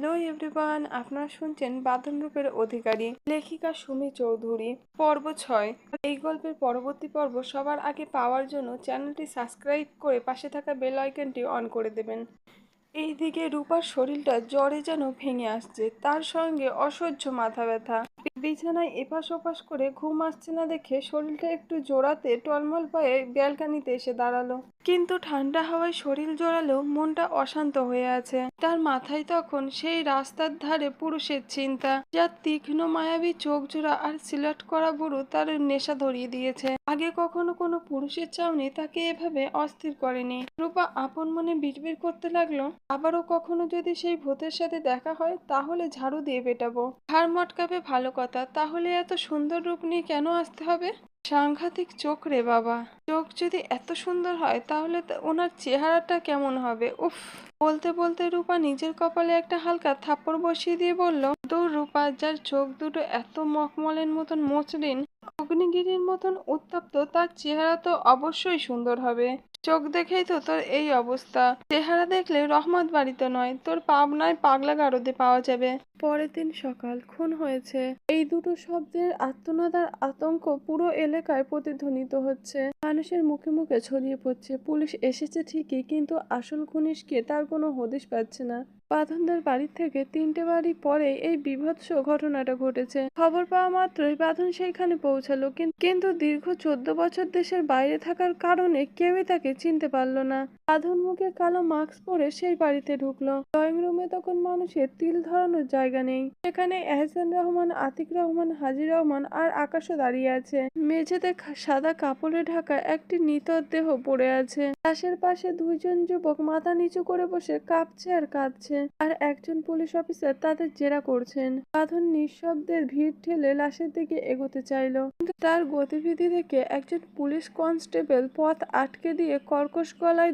Hello everyone, আপনারা শুনছেন বাঁধন রূপের অধিকারী, লেখিকা সুমি চৌধুরী। পর্ব 6। এই গল্পের পরবর্তী পর্ব সবার আগে পাওয়ার জন্য চ্যানেলটি সাবস্ক্রাইব করে পাশে থাকা বেল আইকনটি অন করে দেবেন। এইদিকে রূপার শরীরটা জ্বরে যেন ভেঙে আসছে, তার সঙ্গে অসহ্য মাথা ব্যথা। বিছানায় এপাশ ওপাশ করে ঘুম আসছে না দেখে শরীরটা একটু জোড়াতে টলমল পায়ে ব্যালকানিতে এসে দাঁড়ালো। কিন্তু ঠান্ডা হাওয়ায় শরীর জোড়ালেও মনটা অশান্ত হয়ে আছে। তার মাথায় তখন সেই রাস্তার ধারে পুরুষের চিন্তা, যার তীক্ষ্ণ মায়াবী চোখ জোড়া আর সিলেক্ট করা বুড়ো তার নেশা ধরিয়ে দিয়েছে। আগে কখনো কোনো পুরুষের চাউনি তাকে এভাবে অস্থির করেনি। রূপা আপন মনে বিড়বিড় করতে লাগলো, আবারও কখনো যদি সেই ভূতের সাথে দেখা হয় তাহলে ঝাড়ু দিয়ে পেটাবো। হাড় মটকাবে ভালো কথা, তাহলে এত সুন্দর রূপ নিয়ে কেন আসতে হবে? সাংঘাতিক চোখ রে বাবা। চোখ যদি এত সুন্দর হয় তাহলে ওনার চেহারাটা কেমন হবে? উফ। বলতে বলতে রূপা নিজের কপালে একটা হালকা থাপ্পড় বসিয়ে দিয়ে বলল, দূর রূপা, যার চোখ দুটো এত মখমলের মতন মসৃণ, অগ্নিগিরির মতন উত্তপ্ত, তার চেহারা তো অবশ্যই সুন্দর হবে। চোখ দেখেই তো তোর এই অবস্থা। চেহারা দেখলে রহমত বাড়িতে নয়, তোর পাবনায় পাগলা গারদে পাওয়া যাবে। পরের দিন সকাল। খুন হয়েছে, এই দুটো শব্দের আর্তনাদ আর আতঙ্ক পুরো এলাকায় প্রতিধ্বনিত হচ্ছে। মানুষের মুখে মুখে ছড়িয়ে পড়ছে। পুলিশ এসেছে ঠিকই, কিন্তু আসল খুনিসকে তার কোনো হদিশ পাচ্ছে না। বাঁধনদের বাড়ি থেকে 3টে বাড়ি পরে এই বীভৎস ঘটনাটা ঘটেছে। খবর পাওয়া মাত্রই বাঁধন সেইখানে পৌঁছালো, কিন্তু দীর্ঘ 14 বছর দেশের বাইরে থাকার কারণে কেউই তাকে চিনতে পারলো না। বাঁধন মুখে কালো মাস্ক পরে সেই বাড়িতে ঢুকলো। ড্রয়িং রুমে তখন মানুষের তিল ধরানোর জায়গা নেই। সেখানে এহসান রহমান, আতিক রহমান, হাজি রহমান আর আকাশও দাঁড়িয়ে আছে। মেঝেতে সাদা কাপড়ে ঢাকা একটি নিথর পড়ে আছে। লাশের পাশে 2জন যুবক মাথা নিচু করে বসে কাঁপছে আর কাঁদছে, আর একজন পুলিশ অফিসার তাদের জেরা করছেন। বাঁধন নিঃশব্দে ভিড় ঠেলে লাশের দিকে এগোতে চাইলো, কিন্তু তার গতিবিধি দেখে একজন পুলিশ কনস্টেবল পথ আটকে দিয়ে কর্কশ গলায়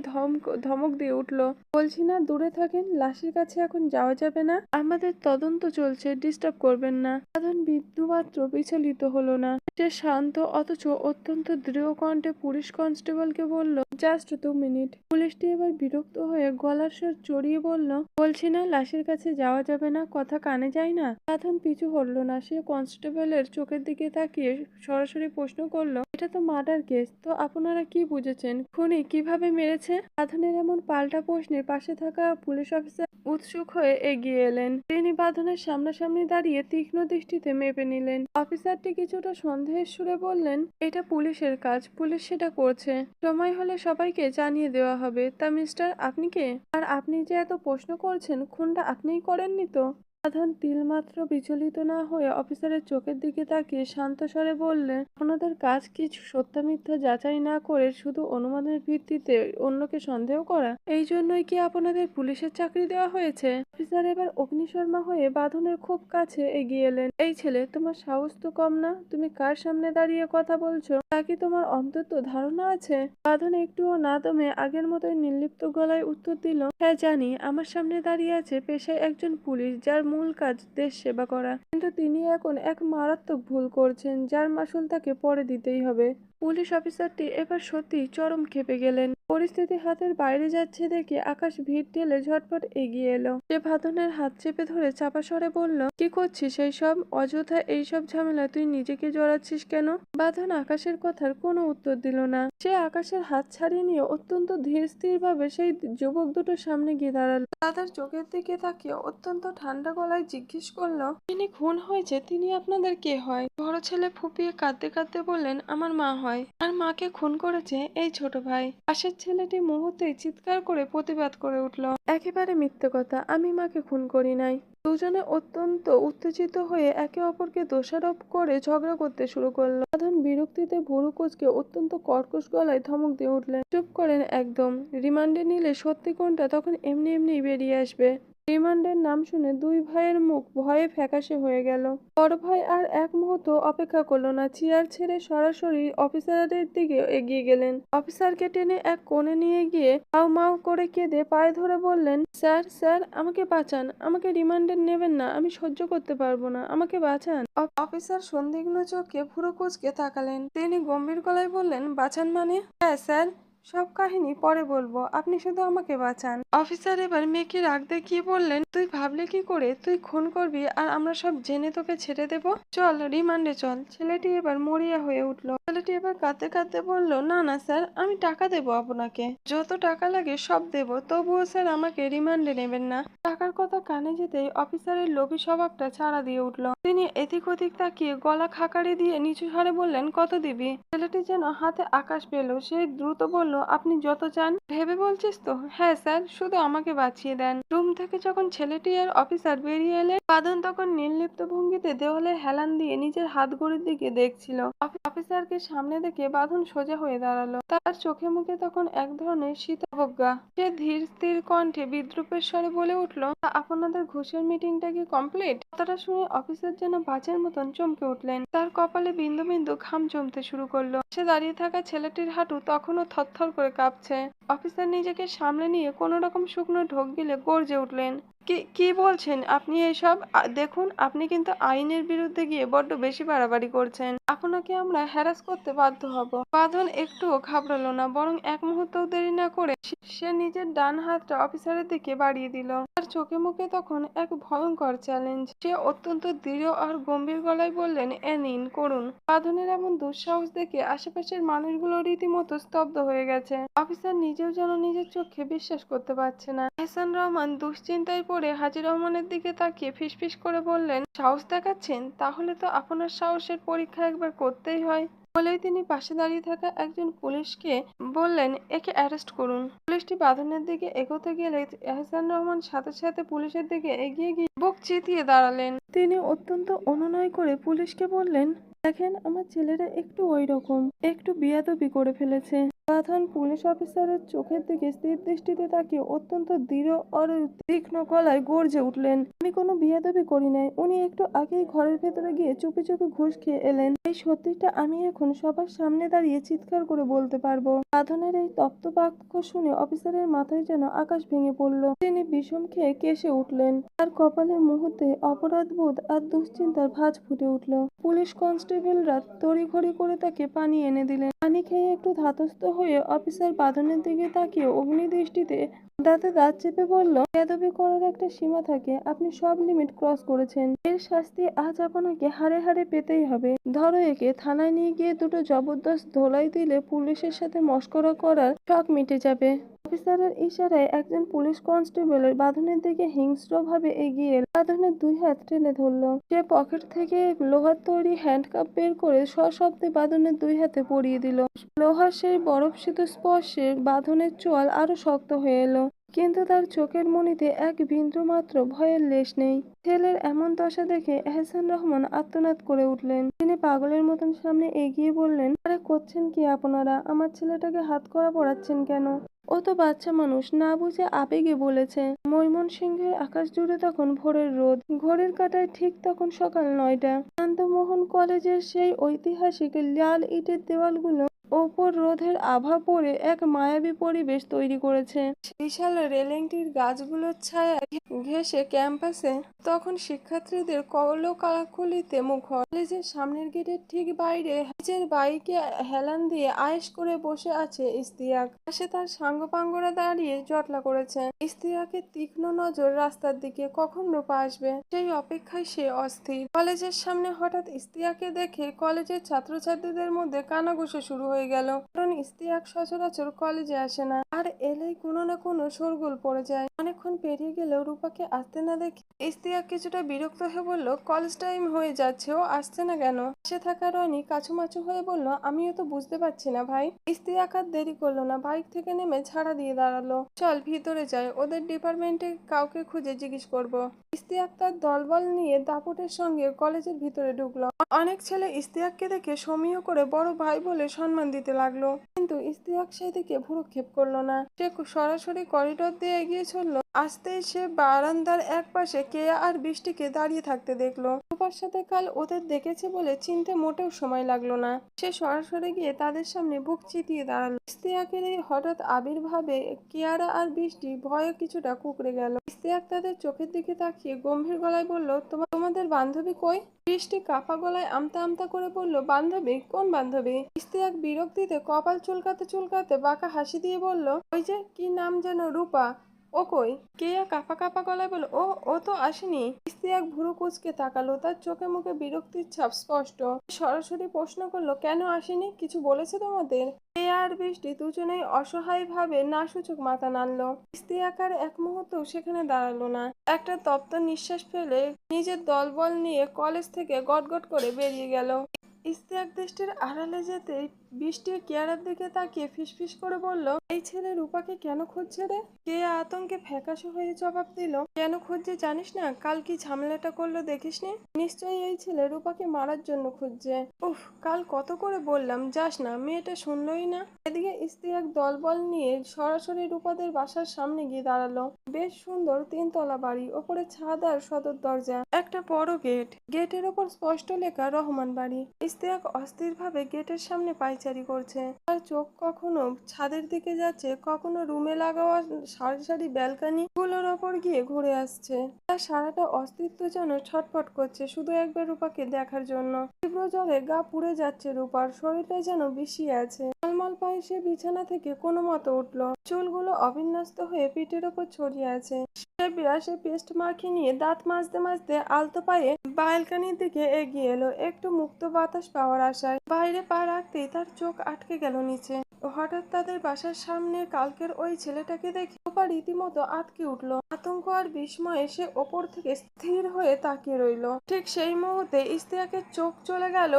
ধমক দিয়ে উঠলো, বলছি না দূরে থাকেন, লাশের কাছে এখন যাওয়া যাবে না, আমাদের তদন্ত চলছে, ডিস্টার্ব করবেন না। বাঁধন বিন্দুমাত্র বিচলিত হলো না। সে শান্ত অথচ অত্যন্ত দৃঢ় কণ্ঠে পুলিশ কনস্টেবলকে বলল, জাস্ট 2 মিনিট। পুলিশটি এবার বিরক্ত হয়ে গলার স্বর চড়িয়ে বলল, বলছি না লাশের কাছে যাওয়া যাবে না, কথা কানে যায় না। বাঁধন পিছু হটল না। সে কনস্টেবলের চোখের দিকে তাকিয়ে সরাসরি প্রশ্ন করলো, এটা তো মার্ডার কেস, তো আপনারা কি বুঝেছেন, খুনি কিভাবে মেরেছে? বাঁধনের এমন পাল্টা প্রশ্নের পাশে থাকা পুলিশ অফিসার উৎসুক হয়ে এগিয়ে এলেন। তিনি বাঁধনের সামনাসামনি দাঁড়িয়ে তীক্ষ্ণ দৃষ্টিতে মেপে নিলেন। অফিসারটি কিছুটা সন্দেহের সুরে বললেন, এটা পুলিশের কাজ, পুলিশ সেটা করছে, সময় হলে সবাইকে জানিয়ে দেওয়া হবে। তা মিস্টার, আপনি কে? আর আপনি যে এত প্রশ্ন করছেন, খুনটা আপনিই করেননি তো? বাঁধন তিলমাত্র বিচলিত না হয়ে অফিসারের চোখের দিকে তাকিয়ে শান্ত স্বরে বললেন, আপনাদের কাজ কিছু সত্য মিথ্যা যাচাই না করে শুধু অনুমানের ভিত্তিতে অন্যকে সন্দেহ করা? এই জন্যই কি আপনাদের পুলিশের চাকরি দেওয়া হয়েছে? অফিসার এবার অগ্নিশর্মা হয়ে বাঁধনের খুব কাছে এগিয়ে এলেন। এই ছেলে, তোমার সাহস তো কম না, তুমি কার সামনে দাঁড়িয়ে কথা বলছো তা কি তোমার অন্তত ধারণা আছে? বাঁধন একটুও না দমে আগের মতোই নির্লিপ্ত গলায় উত্তর দিল, হ্যাঁ জানি, আমার সামনে দাঁড়িয়ে আছে পেশায় একজন পুলিশ, যার মূল কাজ দেশ সেবা করা, কিন্তু তিনি এখন এক মারাত্মক ভুল করছেন, যার মাসুল তাকে পরে দিতেই হবে। পুলিশ অফিসারটি এবার সত্যি চরম ক্ষেপে গেলেন। পরিস্থিতি হাতের বাইরে যাচ্ছে দেখে আকাশ ভিড় ঠেলে ঝটপট এগিয়ে এলো। সে বাঁধনের হাত চেপে ধরে চাপা স্বরে বলল, কি করছিস এইসব? অযথা এইসব ঝামেলা তুই নিজেকে জড়াচ্ছিস কেন? বাঁধন আকাশের কথার কোনো উত্তর দিল না। সে আকাশের হাত ছাড়িয়ে নিয়ে অত্যন্ত ধীর স্থির ভাবে সেই যুবক দুটোর সামনে গিয়ে দাঁড়ালো। তাদের চোখের দিকে তাকিয়ে অত্যন্ত ঠান্ডা গলায় জিজ্ঞেস করলো, তিনি খুন হয়েছে, তিনি আপনাদের কে হয়? বড় ছেলে ফুপিয়ে কাঁদতে কাঁদতে বললেন, আমার মা হয়। আর মাকে খুন করেছে এই ছোট ভাই। পাশের ছেলেটি মুহূর্তেই চিৎকার করে প্রতিবাদ করে উঠল, একেবারে মিথ্যে কথা, আমি মাকে খুন করি নাই। দুজনে অত্যন্ত উত্তেজিত হয়ে একে অপরকে দোষারোপ করে ঝগড়া করতে শুরু করলো। বাঁধন বিরক্তিতে ভুরু কুঁচকে অত্যন্ত কর্কশ গলায় ধমক দিয়ে উঠলেন, চুপ করেন একদম। রিমান্ডে নিলে সত্যি কোনটা তখন এমনি এমনি বেরিয়ে আসবে। রিমান্ডের নাম শুনে দুই ভাইয়ের মুখ ভয়ে ফ্যাকাশে হয়ে গেল। বড় ভাই আর এক মুহূর্ত অপেক্ষা করলো না, চেয়ার ছেড়ে সরাসরি অফিসারের দিকে এগিয়ে গেলেন। অফিসারকে টেনে এক কোণে নিয়ে গিয়ে হাউ মাউ করে কেঁদে পায়ে ধরে বললেন, স্যার স্যার, আমাকে বাঁচান, আমাকে রিমান্ডে নেবেন না, আমি সহ্য করতে পারবো না, আমাকে বাঁচান। অফিসার সন্দিগ্ধ চোখে ভুরু কুঁচকে তাকালেন। তিনি গম্ভীর গলায় বললেন, বাঁচান মানে? হ্যাঁ স্যার, সব কাহিনী পরে বলবো, আপনি শুধু আমাকে বাঁচান। অফিসার এবার মেয়েকে রাগ দেখিয়ে বললেন, তুই ভাবলে কি করে তুই খুন করবি আর আমরা সব জেনে তোকে ছেড়ে দেব? চল রিমান্ডে চল। ছেলেটি এবার মরিয়া হয়ে উঠলো। ছেলেটি এবার কাঁদতে কাঁদতে বলল, না না স্যার, আমি টাকা দেবো আপনাকে, যত টাকা লাগে সব দেব, তবুও স্যার আমাকে রিমান্ডে নেবেন না। টাকার কথা কানে যেতেই অফিসারের লোভী স্বভাবটা ছাড়া দিয়ে উঠলো। তিনি এদিক ওদিক তাকিয়ে গলা খাকারি দিয়ে নিচু স্বরে বললেন, কত দিবি? ছেলেটি যেন হাতে আকাশ পেল। সে দ্রুত বলল, আপনি যত চান। ভেবে বলছিস তো? হ্যাঁ স্যার, শুধু আমাকে বাঁচিয়ে দেন। রুম থেকে যখন ছেলেটি আর অফিসার বেরিয়ে এলেন, বাঁধন তখন নির্লিপ্ত ভঙ্গিতে দেওয়ালে হেলান দিয়ে নিজের হাত ঘড়ির দিকে দেখছিল। অফিসারকে সামনে দেখে বাঁধন সোজা হয়ে দাঁড়ালো। তার চোখে মুখে তখন এক ধরনের শীত অবজ্ঞা। সে ধীর স্থির কণ্ঠে বিদ্রুপের স্বরে বলে উঠল, আপনাদের ঘুষের মিটিংটা কি কমপ্লিট? কথাটা শুনে অফিসার যেন বাজের মতন চমকে উঠলেন। তার কপালে বিন্দু বিন্দু ঘাম জমতে শুরু করলো। সে দাঁড়িয়ে থাকা ছেলেটির হাঁটু তখনও থরথর করে কাঁপছে। অফিসার নিজেকে সামলে নিয়ে কোনো রকম শুকনো ঢোক গিলে গর্জে উঠলেন, কি কি বলছেন আপনি এসব? দেখুন, আপনি কিন্তু আইনের বিরুদ্ধে গিয়ে বড্ড বেশি বাড়াবাড়ি করছেন। আপনাকে আমরা হ্যারাস করতে বাধ্য হব। বাঁধন একটুও ঘাবড়ালো না, বরং এক মুহূর্তও দেরি না করে সে নিজের ডান হাতটা অফিসারের দিকে বাড়িয়ে দিল। তার চোখে মুখে তখন এক ভয়ঙ্কর চ্যালেঞ্জ। সে অত্যন্ত দৃঢ় আর গম্ভীর গলায় বললেন, এ নিন করুন। বাঁধনের এমন দুঃসাহস দেখে আশেপাশের মানুষগুলো রীতিমতো স্তব্ধ হয়ে গেছে। অফিসার নিজেও যেন নিজের চোখে বিশ্বাস করতে পারছে না। এহসান রহমান দুশ্চিন্তায় পড়ে হাজী রহমানের দিকে তাকিয়ে ফিসফিস করে বললেন, সাহস দেখাচ্ছেন? তাহলে তো আপনার সাহসের পরীক্ষা একবার করতেই হয়। বলেই তিনি পাশে দাঁড়িয়ে থাকা একজন পুলিশকে বললেন, একে অ্যারেস্ট করুন। পুলিশটি বাঁধনের দিকে এগোতে গেলে এহসান রহমান সাথে সাথে পুলিশের দিকে এগিয়ে গিয়ে বুক চিতিয়ে দাঁড়ালেন। তিনি অত্যন্ত অনুনয় করে পুলিশকে বললেন, দেখেন, আমার ছেলেরা একটু ওই রকম, একটু বিয়াদবি করে ফেলেছে। বাঁধন পুলিশ অফিসারের চোখের দিকে স্থির দৃষ্টিতে তাকিয়ে অত্যন্ত দৃঢ় আর তীক্ষ্ণ গলায় গর্জে উঠলেন, আমি কোনো বিয়াদবি করি নাই। উনি একটু আগেই ঘরের ভেতরে গিয়ে চুপি চুপি ঘুষ খেয়ে এলেন। এই সত্যিটা আমি এখন সবার সামনে দাঁড়িয়ে চিৎকার করে বলতে পারবো। বাঁধনের এই তপ্ত বাক্য শুনে অফিসারের মাথায় যেন আকাশ ভেঙে পড়ল। তিনি বিষম খেয়ে কেসে উঠলেন। তার কপালের মুহূর্তে অপরাধবোধ আর দুশ্চিন্তার ভাঁজ ফুটে উঠল। পুলিশ কনস্টেবলরা তড়িঘড়ি করে তাকে পানি এনে দিলেন। পানি খেয়ে একটু ধাতস্থ হয়ে অফিসার বাঁধনের দিকে তাকিয়ে অগ্নিদৃষ্টিতে দাঁতে দাঁত চেপে বলল, বেয়াদবি করার একটা সীমা থাকে, আপনি সব লিমিট ক্রস করেছেন। এর শাস্তি আজ আপনাকে হাড়ে হাড়ে পেতেই হবে। ধরো একে। থানায় নিয়ে গিয়ে দুটো জবরদস্ত ধোলাই দিলে পুলিশের সাথে মশকরা করার শখ মিটে যাবে। অফিসারের ইশারায় একজন পুলিশ কনস্টেবলের বাঁধনের দিকে হিংস্রভাবে এগিয়ে এল। বাঁধনের দুই হাত টেনে ধরলো। সে পকেট থেকে লোহার তৈরি হ্যান্ডকাপ বের করে সশব্দে বাঁধনের দুই হাতে পরিয়ে দিল। লোহার সেই বরফশীত স্পর্শে বাঁধনের চোয়াল আরো শক্ত হয়ে এলো। কিন্তু তার চোখের মনিতে এক বিন্দু মাত্র ভয়ের লেশ নেই। ছেলের এমন দশা দেখে এহসান রহমান আর্তনাদ করে উঠলেন। তিনি পাগলের মতন সামনে এগিয়ে বললেন, আরে করছেন কি আপনারা? আমার ছেলেটাকে হাতকড়া পরাচ্ছেন কেন? ও তো বাচ্চা মানুষ, না বুঝে আবেগে বলেছে। ময়মনসিংহের আকাশ জুড়ে তখন ভোরের রোদ। ঘড়ির কাঁটায় ঠিক তখন সকাল 9টা। শান্তমোহন কলেজের সেই ঐতিহাসিক লাল ইটের দেওয়ালগুলো ওপর রোদের আভা পড়ে এক মায়াবী পরিবেশ তৈরি করেছে। বিশাল রেলিংটির গাছগুলোর ছায়া ঘেঁষে ক্যাম্পাসে তখন শিক্ষার্থীদের কলকাকলিতে মুখর। কলেজের সামনের গেটের ঠিক বাইরে নিজের বাইকে হেলান দিয়ে আয়েশ করে বসে আছে ইস্তিয়াক। পাশে তার সাঙ্গপাঙ্গরা দাঁড়িয়ে জটলা করেছে। ইস্তিয়াকের তীক্ষ্ণ নজর রাস্তার দিকে, কখন রূপা আসবে সেই অপেক্ষায় সে অস্থির। কলেজের সামনে হঠাৎ ইস্তিয়াককে দেখে কলেজের ছাত্রছাত্রীদের মধ্যে কানাঘুষো শুরু হয়ে গেল। কারণ ইস্তিয়াক সচরাচর কলেজে আসে না, আর এলেই কোনো না কোনো শোরগোল পড়ে যায়। অনেকক্ষণ পেরিয়ে গেলেও রূপাকে আসতে না দেখে ইস্তিয়াক কিছুটা বিরক্ত হয়ে বলল, কলেজ টাইম হয়ে যাচ্ছে, ও আসছে না কেন? পাশে থাকা রনি কাছুমাছু হয়ে বলল, আমিও তো বুঝতে পারছি না ভাই। ইস্তিয়াক আর দেরি করলো না, বাইক থেকে নেমে ঝাড়া দিয়ে দাঁড়ালো। চল ভিতরে যাই, ওদের ডিপার্টমেন্টে কাউকে খুঁজে জিজ্ঞেস করবো। ইস্তিয়াক তার দলবল নিয়ে দাপটের সঙ্গে কলেজের ভিতরে ঢুকলো। অনেক ছেলে ইস্তিয়াককে দেখে সমীহ করে বড় ভাই বলে সম্মান দিতে লাগলো, কিন্তু ইস্তিয়াক সেদিকে ভ্রুক্ষেপ করলো না। সে সরাসরি করিডোর দিয়ে এগিয়ে চলল আসতেই সে বারান্দার এক পাশে কেয়া আর বৃষ্টিকে দাঁড়িয়ে থাকতে দেখলো। রূপার সাথে কাল ওদের দেখেছে বলে চিনতে মোটেও সময় লাগলো না। সে সরাসরি গিয়ে তাদের সামনে বুক চিতিয়ে দাঁড়ালো। ইস্তিয়াকের এই হঠাৎ আবির্ভাবে কিয়ারা আর বৃষ্টি ভয়ে কিছুটা কুঁকড়ে গেল। ইস্তিয়াক তাদের চোখের দিকে তাকিয়ে গম্ভীর গলায় বলল, তোমাদের বান্ধবী কই? বৃষ্টি কাঁপা গলায় আমতা আমতা করে বলল, বান্ধবী? কোন বান্ধবী? ইস্তিয়াক বিরক্তিতে কপাল চুলকাতে চুলকাতে বাঁকা হাসি দিয়ে বলল, ওই যে কি নাম যেন, রূপা। ও কই? কেয়া কাঁপা কাঁপা গলায় বলল, ও তো আসেনি। ইস্তিয়াক ভুরু কুঁচকে তাকালো, তার চোখে মুখে বিরক্তির ছাপ স্পষ্ট। সরাসরি প্রশ্ন করলো, কেন আসেনি? কিছু বলেছে তোমাদের? কেয়া আর বৃষ্টি দুজনেই অসহায় ভাবে না সূচক মাথা নাড়ল। ইস্তিয়াক আর এক মুহূর্তও সেখানে দাঁড়ালো না। একটা তপ্ত নিঃশ্বাস ফেলে নিজের দলবল নিয়ে কলেজ থেকে গটগট করে বেরিয়ে গেল। ইস্তিয়াক দৃষ্টির আড়ালে যেতেই বৃষ্টি কেয়ারার দিকে তাকিয়ে ফিসফিস করে বলল, এই ছেলে রূপাকে কেন খুঁজছে রে? কেয়া আতঙ্কে ফ্যাকাশে হয়ে জবাব দিল, কেন খুঁজছে জানিস না? কাল কি ঝামেলাটা করলো দেখিসনি? নিশ্চয়ই এই ছেলে রূপাকে মারার জন্য খুঁজছে। উফ, কাল কত করে বললাম যাস না, মেয়েটা শুনলই না। এদিকে ইস্তিয়াক দলবল নিয়ে সরাসরি রূপাদের বাসার সামনে গিয়ে দাঁড়ালো। বেশ সুন্দর 3 তলা বাড়ি, ওপরে ছাদ আর সদর দরজা, একটা বড় গেট। গেটের ওপর স্পষ্ট লেখা রহমান বাড়ি। ইস্তিয়াক অস্থির ভাবে গেটের সামনে পায়চারি করছে। তার চোখ কখনো ছাদের দিকে যাচ্ছে, কখনো রুমে লাগাওয়া সারি সারি ব্যালকনি গুলোর ওপর গিয়ে ঘুরে আসছে। তার সারাটা অস্তিত্ব যেন ছটফট করছে শুধু একবার রূপাকে দেখার জন্য। তীব্র জ্বরে গা পুড়ে যাচ্ছে রূপার, শরীরটা যেন বিষিয়ে আছে। টলমল পায়ে সে বিছানা থেকে কোনো মতো উঠল। চুলগুলো অবিন্যস্ত হয়ে পিঠের ওপর ছড়িয়ে আছে। সে বিরাসে পেস্ট মাখিয়ে নিয়ে দাঁত মাজতে মাজতে আলতো পায়ে ব্যালকনির দিকে এগিয়ে এলো, একটু মুক্ত বাতাস পাওয়ার আশায়। বাইরে পা রাখতেই তার চোখ আটকে গেল নিচে। হঠাৎ তাদের বাসার সামনে কালকের ওই ছেলেটাকে দেখে রূপা রীতিমতো আঁতকে উঠল। আতঙ্ক আর বিস্ময়ে সে ওপর থেকে স্থির হয়ে তাকিয়ে রইল। ঠিক সেই মুহূর্তে ইস্তিয়াকের চোখ চলে গেল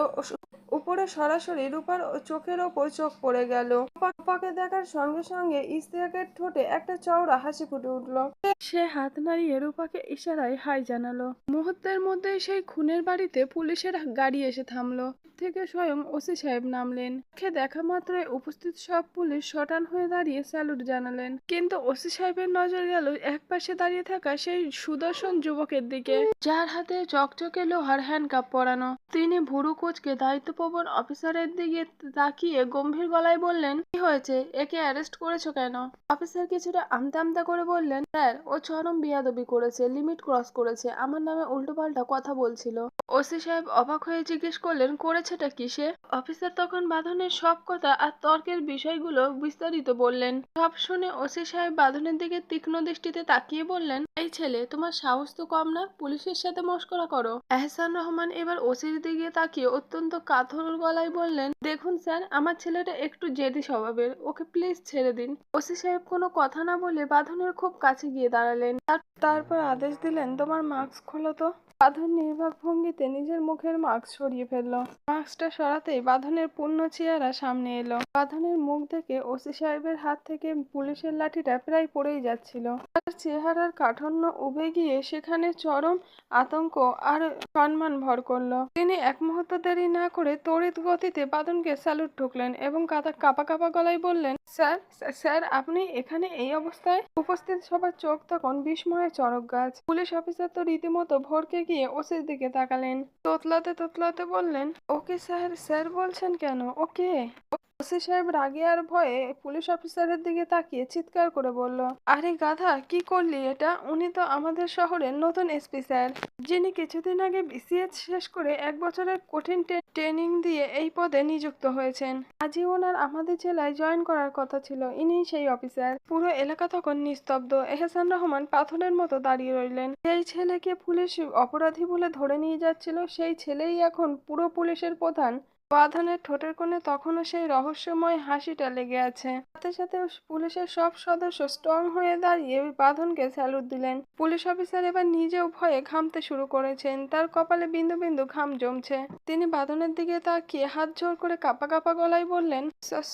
উপরে, সরাসরি রূপার চোখের ওপর চোখ পড়ে গেল। রূপাকে দেখার সঙ্গে সঙ্গে ইস্তিয়াকের ঠোঁটে একটা চওড়া হাসি ফুটে উঠল। সে হাত নাড়িয়ে রূপাকে ইশারায় হাই জানালো। মুহূর্তের মধ্যেই সেই খুনের বাড়িতে পুলিশের গাড়ি এসে থামলো। থেকে স্বয়ং ওসি সাহেব নামলেন। তাকে দেখা মাত্রই উপস্থিত সব পুলিশ শটান হয়ে দাঁড়িয়ে স্যালুট জানালেন। কিন্তু ওসি সাহেবের নজর গেল একপাশে দাঁড়িয়ে থাকা সেই সুদর্শন যুবকের দিকে, যার হাতে চকচকে লোহার হ্যান্ডকাপ পরানো। তিনি ভুরু কুঁচকে দায়িত্বপ্রবণ অফিসারের দিকে তাকিয়ে গম্ভীর গলায় বললেন, কি হয়েছে? একে অ্যারেস্ট করেছো কেন? অফিসার কিছুটা আমতা আমতা করে বললেন, স্যার, ও চরম বিয়াদবি করেছে, লিমিট ক্রস করেছে, আমার নামে উল্টোপাল্টা কথা বলছিল। ওসি সাহেব অবাক হয়ে জিজ্ঞেস করলেন, করেছেটা কি সে? অফিসার তখন বাঁধনের সব কথা আর তর্কের বিষয়গুলো বিস্তারিত বললেন। সব শুনে ওসি সাহেব বাঁধনের দিকে তীক্ষ্ণ দৃষ্টিতে তাকিয়ে বললেন, এই ছেলে, তোমার সাহস তো কম না, পুলিশের সাথে মশকরা করো। এহসান রহমান এবার ওসির দিকে তাকিয়ে অত্যন্ত কাতর গলায় বললেন, দেখুন স্যার, আমার ছেলেটা একটু জেদি স্বভাবের, ওকে প্লিজ ছেড়ে দিন। ওসি সাহেব কোনো কথা না বলে বাঁধনের খুব কাছে গিয়ে দাঁড়ালেন। তারপর আদেশ দিলেন, তোমার মাস্ক খোলো তো। বাঁধন নির্বাক ভঙ্গিতে নিজের মুখের মাস্ক সরিয়ে ফেললো। মাস্কটা সরাতেই বাঁধনের পূর্ণ চেহারা সামনে এলো। বাঁধনের মুখ দেখে ওসি সাহেবের হাত থেকে পুলিশের লাঠিটা প্রায় পড়েই যাচ্ছিল। তার চেহারার কাঠান্য উবে গিয়ে সেখানে চরম আতঙ্ক আর সম্মান ভর করলো। তিনি এক মুহূর্ত দেরি না করে তড়িৎ গতিতে বাঁধনকে স্যালুট ঠুকলেন এবং কাঁপা কাঁপা গলায় বললেন, স্যার, স্যার, আপনি এখানে এই অবস্থায়? উপস্থিত সবার চোখ তখন বিস্ময়ে চড়ক গাছ। পুলিশ অফিসার তো রীতিমতো ভড়কে গিয়ে ওসির দিকে তাকালেন। তোতলাতে তোতলাতে বললেন, ওকে স্যার, স্যার বলছেন কেন? ওকে? ওসি সাহেব রাগে আর ভয়ে পুলিশ অফিসারের দিকে তাকিয়ে চিৎকার করে বলল, আরে গাধা, কি করলি এটা? উনি তো আমাদের শহরের নতুন এসপি স্যার, যিনি কিছুদিন আগে বিসিএস শেষ করে 1 বছরের কঠিন ট্রেনিং দিয়ে এই পদে নিযুক্ত হয়েছেন। আজই ওনার আমাদের জেলায় জয়েন করার কথা ছিল। ইনি সেই অফিসার। পুরো এলাকা তখন নিস্তব্ধ। এহসান রহমান পাথরের মতো দাঁড়িয়ে রইলেন। সেই ছেলেকে পুলিশ অপরাধী বলে ধরে নিয়ে যাচ্ছিল, সেই ছেলেই এখন পুরো পুলিশের প্রধান। বাঁধনের ঠোঁটের কোণে তখনও সেই রহস্যময় হাসিটা লেগে আছে। সাথে সাথে পুলিশের সব সদস্য স্ট্রং হয়ে দাঁড়িয়ে বাঁধনকে স্যালুট দিলেন। পুলিশ অফিসার এবার নিজেও ভয়ে ঘামতে শুরু করেছেন। তার কপালে বিন্দু বিন্দু ঘাম জমছে। তিনি বাঁধনের দিকে তাকিয়ে হাত জোর করে কাঁপা কাঁপা গলায় বললেন,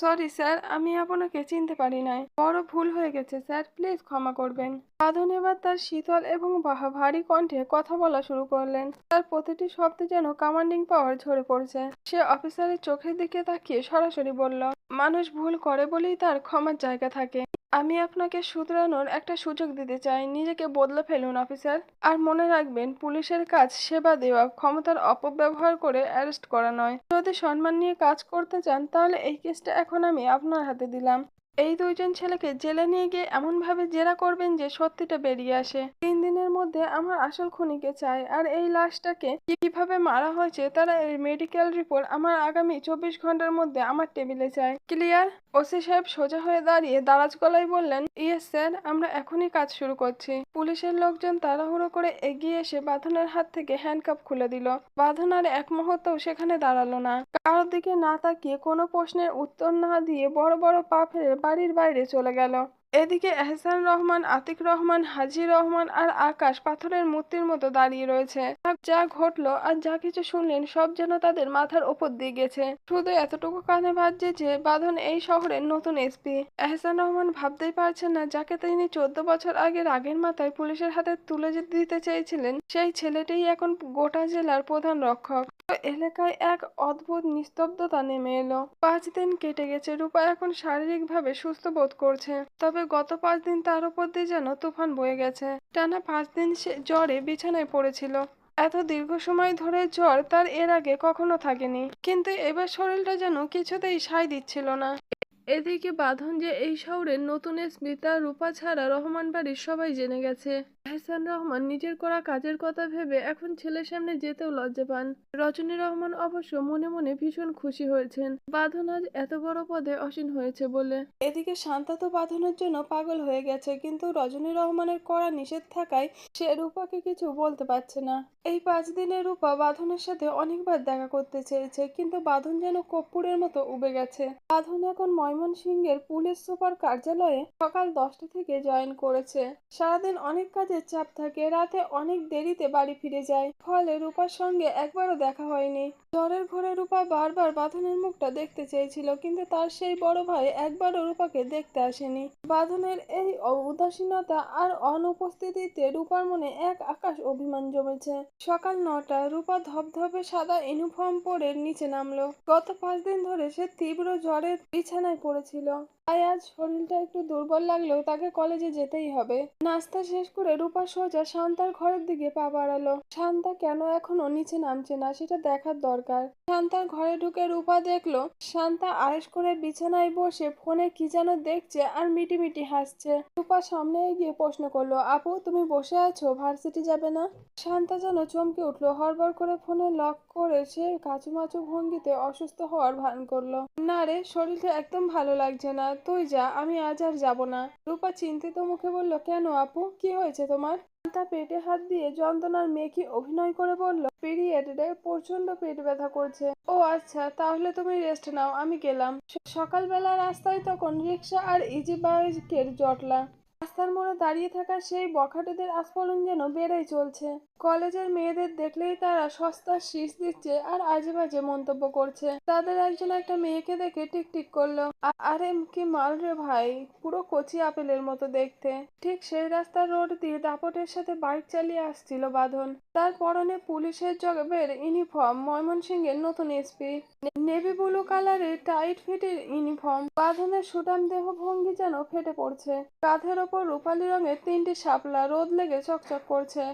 সরি স্যার, আমি আপনাকে চিনতে পারি নাই, বড় ভুল হয়ে গেছে স্যার, প্লিজ ক্ষমা করবেন। বাঁধন এবার তার শীতল এবং ভারী কণ্ঠে কথা বলা শুরু করলেন। তার প্রতিটি শব্দে যেন কমান্ডিং পাওয়ার ঝরে পড়ছে। সে অফিসারের চোখের দিকে তাকিয়ে সরাসরি বলল, মানুষ ভুল করে বলেই তার ক্ষমার জায়গা থাকে। আমি আপনাকে শুধরানোর একটা সুযোগ দিতে চাই। নিজেকে বদলে ফেলুন অফিসার। আর মনে রাখবেন, পুলিশের কাজ সেবা দেওয়া, ক্ষমতার অপব্যবহার করে অ্যারেস্ট করা নয়। যদি সম্মান নিয়ে কাজ করতে চান তাহলে এই কেসটা এখন আমি আপনার হাতে দিলাম। এই দুইজন ছেলেকে জেলে নিয়ে গিয়ে এমনভাবে জেরা করবেন যে সত্যিটা বেরিয়ে আসে। 3 দিনের মধ্যে আমার আসল খুনিকে চাই, আর এই লাশটাকে কিভাবে মারা হয়েছে তার এই মেডিকেল রিপোর্ট আমার আগামী 24 ঘন্টার মধ্যে আমার টেবিলে চাই। ক্লিয়ার? ওসি সাহেব সোজা হয়ে দাঁড়িয়ে দারাজ গলায় বললেন, ইয়েস স্যার, আমরা এখনই কাজ শুরু করছি। পুলিশের লোকজন তাড়াহুড়ো করে এগিয়ে এসে বাঁধনের হাত থেকে হ্যান্ডকাপ খুলে দিল। বাঁধন আর এক মুহূর্তও সেখানে দাঁড়ালো না। কারোর দিকে না তাকিয়ে, কোনো প্রশ্নের উত্তর না দিয়ে বড় বড় পা ফেলে বাড়ির বাইরে চলে গেল। এদিকে এহসান রহমান, আতিক রহমান, হাজি রহমান আর আকাশ পাথরের মূর্তির মতো দাঁড়িয়ে রয়েছে। যা ঘটলো আর যা কিছু শুনলেন সব যেন তাদের মাথার ওপর দিয়ে গেছে। শুধু এতটুকু কানে বাজছে যে বাঁধন এই শহরের নতুন এসপি। এহসান রহমান ভাবতেই পারছেন না, যাকে তিনি 14 বছর আগে রাগের মাথায় পুলিশের হাতে তুলে দিতে চেয়েছিলেন, সেই ছেলেটিই এখন গোটা জেলার প্রধান রক্ষক। এলাকায় এক অদ্ভুত নিস্তব্ধতা নেমে এলো। 5 দিন কেটে গেছে। রূপা এখন শারীরিকভাবে সুস্থ বোধ করছে, তবে গত 5 দিন তার উপর দিয়ে যেন তুফান বয়ে গেছে। টানা 5 দিন সে জ্বরে বিছানায় পড়েছিল। এত দীর্ঘ সময় ধরে জ্বর তার এর আগে কখনো থাকেনি, কিন্তু এবার শরীরটা যেন কিছুতেই সায় দিচ্ছিল না। এদিকে বাঁধন যে এই শহরের নতুন এসপি তা রূপা ছাড়া রহমান বাড়ির সবাই জেনে গেছে। এহসান রহমান নিজের করা কাজের কথা ভেবে এখন ছেলের সামনে যেতেও লজ্জা পান। রজনী রহমান অবশ্য মনে মনে ভীষণ খুশি হয়েছেন বাঁধন আজ এত বড় পদে আসীন হয়েছে বলে। এদিকে শান্তা তো বাঁধনের জন্য পাগল হয়ে গেছে, কিন্তু রজনী রহমানের কড়া নিষেধ থাকায় সে রূপাকে কিছু বলতে পারছে না। এই 5 দিনে রূপা বাঁধনের সাথে অনেকবার দেখা করতে চেয়েছে, কিন্তু বাঁধন যেন কর্পূরের মতো উবে গেছে। বাঁধন এখন ময়মনসিংহের পুলিশ সুপার কার্যালয়ে সকাল 10টা থেকে জয়েন করেছে। সারাদিন অনেক কাজের চাপ থাকে, রাতে অনেক দেরিতে বাড়ি ফিরে যায়, ফলে রূপার সঙ্গে একবারও দেখা হয়নি। জ্বরের ঘরে রূপা বারবার বাঁধনের মুখটা দেখতে চেয়েছিল, কিন্তু তার সেই বড় ভাই একবারও রূপাকে দেখতে আসেনি। বাঁধনের এই উদাসীনতা আর অনুপস্থিতিতে রূপার মনে এক আকাশ অভিমান জমেছে। সকাল 9টা, রূপা ধবধবে সাদা ইউনিফর্ম পরে নিচে নামলো। গত 5 দিন ধরে সে তীব্র জ্বরের বিছানায় পড়েছিল, তাই আজ শরীরটা একটু দুর্বল লাগলেও তাকে কলেজে যেতেই হবে। নাস্তা শেষ করে রূপা সোজা শান্তার ঘরের দিকে পা বাড়ালো। শান্তা কেন এখনো নিচে নামছে না সেটা দেখার দরকার। শান্তার ঘরে ঢুকে রূপা দেখলো শান্তা আয়েশ করে বিছানায় বসে ফোনে কি যেন দেখছে আর মিটিমিটি হাসছে। রূপা সামনে এগিয়ে প্রশ্ন করলো, আপু তুমি বসে আছো, ভার্সিটি যাবে না? শান্তা যেন চমকে উঠলো। হড়বড় করে ফোনে লক করে সে কাচুমাচু ভঙ্গিতে অসুস্থ হওয়ার ভান করলো। না রে, শরীরটা একদম ভালো লাগছে না, তুই যা, আমি আজ আর যাবো না। রূপা চিন্তিত মুখে বলল, কেন আপু, কি হয়েছে তোমার? শান্তা পেটে হাত দিয়ে যন্ত্রণার মেয়েকে অভিনয় করে বলল, পিরিয়ড রে, প্রচন্ড পেট ব্যথা করছে। ও আচ্ছা, তাহলে তুমি রেস্ট নাও, আমি গেলাম। সকালবেলা রাস্তায় তখন রিক্সা আর ইজি বাইকের জটলা। রাস্তার মোড়ে দাঁড়িয়ে থাকা সেই বখাটেদের আস্ফালন যেন বেড়েই চলছে। কলেজের মেয়েদের দেখলেই তারা সস্তা শীষ দিচ্ছে আর আজে বাজে মন্তব্য করছে। তাদের একজন একটা মেয়েকে দেখে টিকটিক করলো, আরে কি মাল রে ভাই, পুরো কচি আপেলের মতো দেখতে। ঠিক সেই রাস্তার রোড দিয়ে দাপটের সাথে বাইক চালিয়ে আসছিল বাঁধন। তার পরনে পুলিশের জবের ইউনিফর্ম, ময়মনসিংহের নতুন এসপি। নেভি ব্লু কালারের টাইট ফিটের ইউনিফর্ম। বাঁধনের সুঠাম দেহ ভঙ্গি যেন ফেটে পড়ছে। কাঁধের ওপর রূপালী রঙের 3টি শাপলা রোদ লেগে চকচক করছে।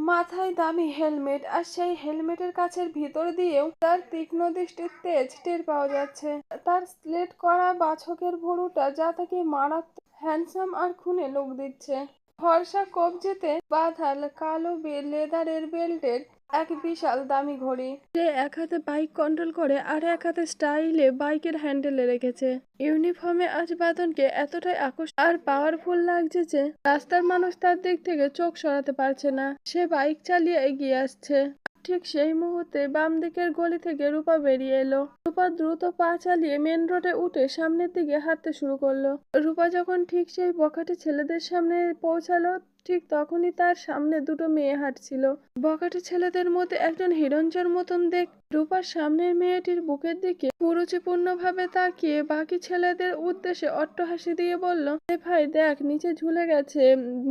মাথায় দামি হেলমেট, আর সেই হেলমেটের কাছের ভিতর দিয়েও তার তীক্ষ্ণ দৃষ্টির তেজ টের পাওয়া যাচ্ছে। তার স্লেট করা বাছকের ভুরুটা যা তাকে মারাত্মক হ্যান্ডসাম আর খুনে লুক দিচ্ছে। ফর্সা কবজিতে বাঁধা কালো লেদারের বেল্টের এক বিশাল দামি ঘড়ি। সে এক হাতে বাইক কন্ট্রোল করে আর এক হাতে স্টাইলে বাইকের হ্যান্ডেলে রেখেছে। ইউনিফর্মে আজ বাদনকে এতটাই আকর্ষণ আর পাওয়ারফুল লাগছে যে রাস্তার মানুষ তার দিক থেকে চোখ সরাতে পারছে না। সে বাইক চালিয়ে এগিয়ে আসছে। ঠিক সেই মুহূর্তে বাম দিকের গলি থেকে রূপা বেরিয়ে এলো। রূপা দ্রুত পা চালিয়ে মেন রোডে উঠে সামনের দিকে হাঁটতে শুরু করলো। রূপা যখন ঠিক সেই বখাটে ছেলেদের সামনে পৌঁছালো, ঠিক তখনই তার সামনে দুটো মেয়ে হাঁটছিল। বখাটে ছেলেদের মধ্যে একজন হিরঞ্জর মতন রূপার সামনের মেয়েটির বুকের দিকে কুরুচিপূর্ণ ভাবে তাকিয়ে বাকি ছেলেদের উদ্দেশ্যে অট্টহাসি দিয়ে বলল, এ ভাই দেখ, নিচে ঝুলে গেছে,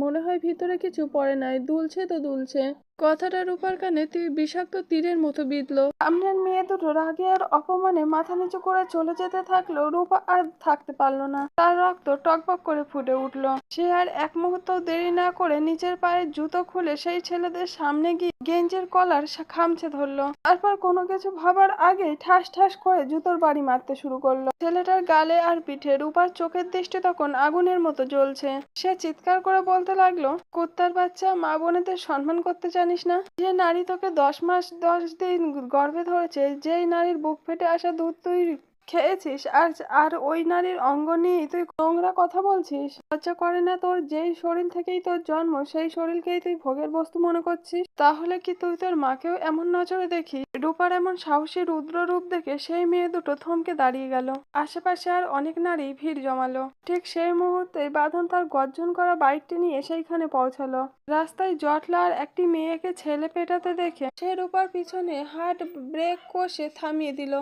মনে হয় ভিতরে কিছু পড়ে নাই, দুলছে তো দুলছে। কথাটা রূপার কানে বিষাক্ত তীরের মতো বিঁধল। সামনের মেয়ে দুটো রাগে আর অপমানে মাথা নিচু করে চলে যেতে থাকলো। রূপা আর থাকতে পারলো না, তার রক্ত টকবক করে ফুটে উঠলো। সে আর এক মুহূর্ত দেরি না করে নিজের পায়ের জুতো খুলে সেই ছেলেদের সামনে গিয়ে গেঞ্জের কলার খামচে ধরলো। তারপর কোনো কিছু ভাবার আগেই ঠাস ঠাস করে জুতোর বাড়ি মারতে শুরু করলো ছেলেটার গালে আর পিঠে। রূপার চোখের দৃষ্টি তখন আগুনের মতো জ্বলছে। সে চিৎকার করে বলতে লাগলো, কুত্তার বাচ্চা, মা বোনেদের সম্মান করতে জানিস না? যে নারী তোকে 10 মাস 10 দিন গর্ভে ধরেছে, যেই নারীর বুক ফেটে আসা দুধ তুই খেয়েছিস, আর আর ওই নারীর অঙ্গ নিয়ে তুই নোংরা কথা বলছিস? লজ্জা করে না তোর? যেই শরীর থেকেই তোর জন্ম, সেই শরীরকেই তুই ভোগের বস্তু মনে করছিস? তাহলে কি তুই তোর মাকেও এমন নজরে দেখি? রূপার এমন সাহসী রুদ্র রূপ দেখে সেই মেয়ে দুটো থমকে দাঁড়িয়ে গেল। আশেপাশে আর অনেক নারী ভিড় জমালো। ঠিক সেই মুহূর্তে বাঁধন তার গর্জন করা বাইকটি নিয়ে সেইখানে পৌঁছালো। রাস্তায় জটলা আর একটি মেয়েকে ছেলে পেটাতে দেখে সে রূপার পিছনে হাত ব্রেক কষে থামিয়ে দিল।